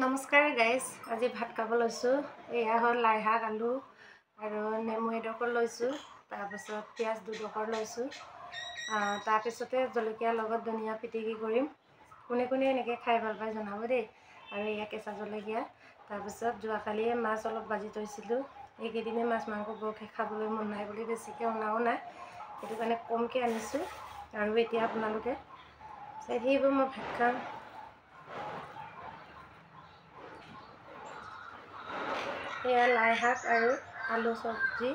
নমস্কাৰ গাইজ, আজি ভাত খাব লৈছোঁ। এয়া হ'ল লাই শাক, আলু আৰু নেমু এডোখৰ লৈছোঁ। তাৰপিছত পিঁয়াজ দুডোখৰ লৈছোঁ। তাৰপিছতে জলকীয়াৰ লগত ধনিয়া পিটিকি কৰিম। কোনে কোনে এনেকৈ খাই ভাল পায় জনাব দেই। আৰু এয়া কেঁচা জলকীয়া। তাৰপিছত যোৱাকালিয়ে মাছ অলপ ভাজি থৈছিলোঁ। এইকেইদিনে মাছ মাংস বৰকৈ খাবলৈ মন নাই বুলি বেছিকৈ অনাও নাই, সেইটো কাৰণে কমকৈ আনিছোঁ। আৰু এতিয়া আপোনালোকে চাই থাকিব, মই ভাত খাম। এয়া লাই শাক আৰু আলু চব্জি।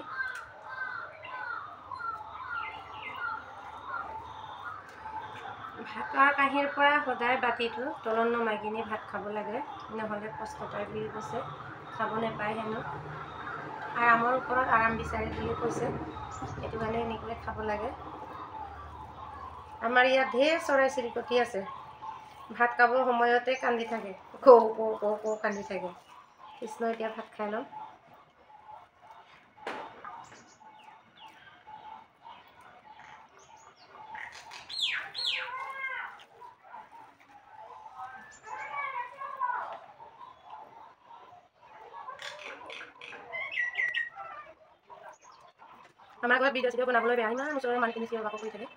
ভাতৰ কাঁহীৰ পৰা সদায় বাতিটো তলত নমাই কিনি ভাত খাব লাগে, নহ'লে কষ্ট পায় বুলি কৈছে, খাব নাপায় হেনো। আৰামৰ ওপৰত আৰাম বিচাৰে বুলি কৈছে, সেইটো কাৰণে এনেকৈ খাব লাগে। আমাৰ ইয়াত ঢেৰ চৰাই চিৰিকটি আছে, ভাত খাবৰ সময়তে কান্দি থাকে, কৌ কৌ কৌ কৌ কান্দি থাকে। কৃষ্ণ, এতিয়া ভাত খাই লওঁ। আমাৰ ঘৰত ভিডিঅ' চিডিঅ' বনাবলৈ বেয়া, ইমান ওচৰৰ মানুহখিনি চিঞৰ বাখৰ কৰি থাকে।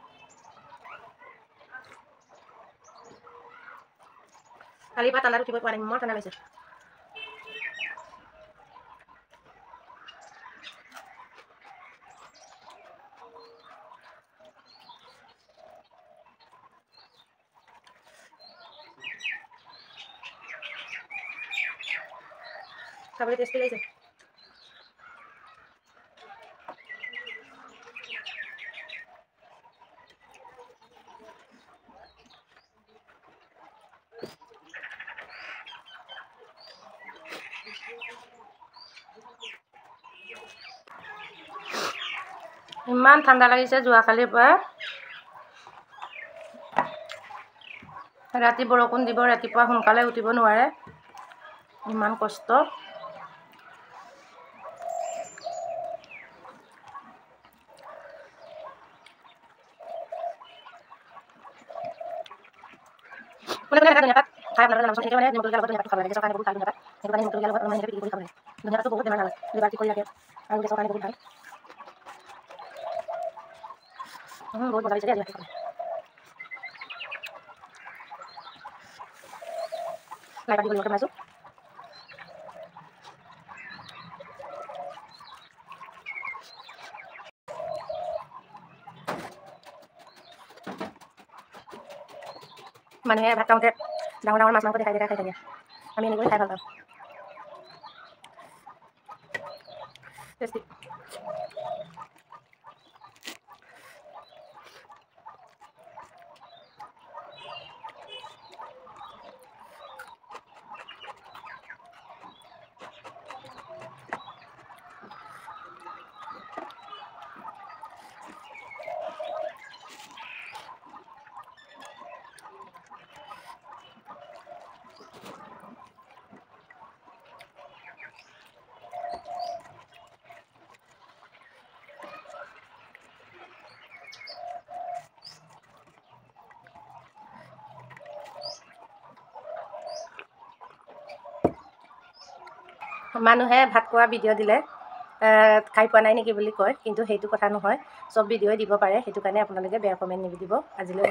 কালিৰ পৰা ঠাণ্ডাত উঠিব পৰা নাই, ইমান ঠাণ্ডা লাগিছে। খাবলৈ টেষ্টি লাগিছে। ইমান ঠাণ্ডা লাগিছে যোৱাকালিৰ পৰা। ৰাতি বৰষুণ দিব, ৰাতিপুৱা সোনকালে উঠিব নোৱাৰে, ইমান কষ্ট। কোনে কোনে ধনিয়া পাত খাই আপোনালোকে জনাবচোন। এতিয়া মানে নিমখ জলকীয়াৰ লগত ধনিয়া পাতটো খাব লাগে, গেছৰ কাৰণে বহুত ভাল ধনিয়া পাত, সেইটো কাৰণে নিমখ জলকীয়াৰ লগত এনেকৈ পিটিকি কৰি খাব লাগে। ধনিয়া পাতটো বহুত বেমাৰ ভাল, লিভাৰ ঠিক কৰি ৰাখে আৰু গেছৰ কাৰণে বহুত ভাল। বহুত মজা লাগিছে দেই আজি ভাত খাবলৈ। লাই পাত দি বনাইছোঁ। মানুহে ভাত খাওঁতে ডাঙৰ ডাঙৰ মাছ মাংস দেখাই দেখাই খাই থাকে, আমি এনেকৈ খাই ভাল পাওঁ। টেষ্টি। মানুহে ভাত খোৱা ভিডিঅ' দিলে খাই পোৱা নাই নেকি বুলি কয়, কিন্তু সেইটো কথা নহয়, চব ভিডিঅ'ই দিব পাৰে, সেইটো কাৰণে আপোনালোকে বেয়া কমেণ্ট নিদিব। আজিলৈ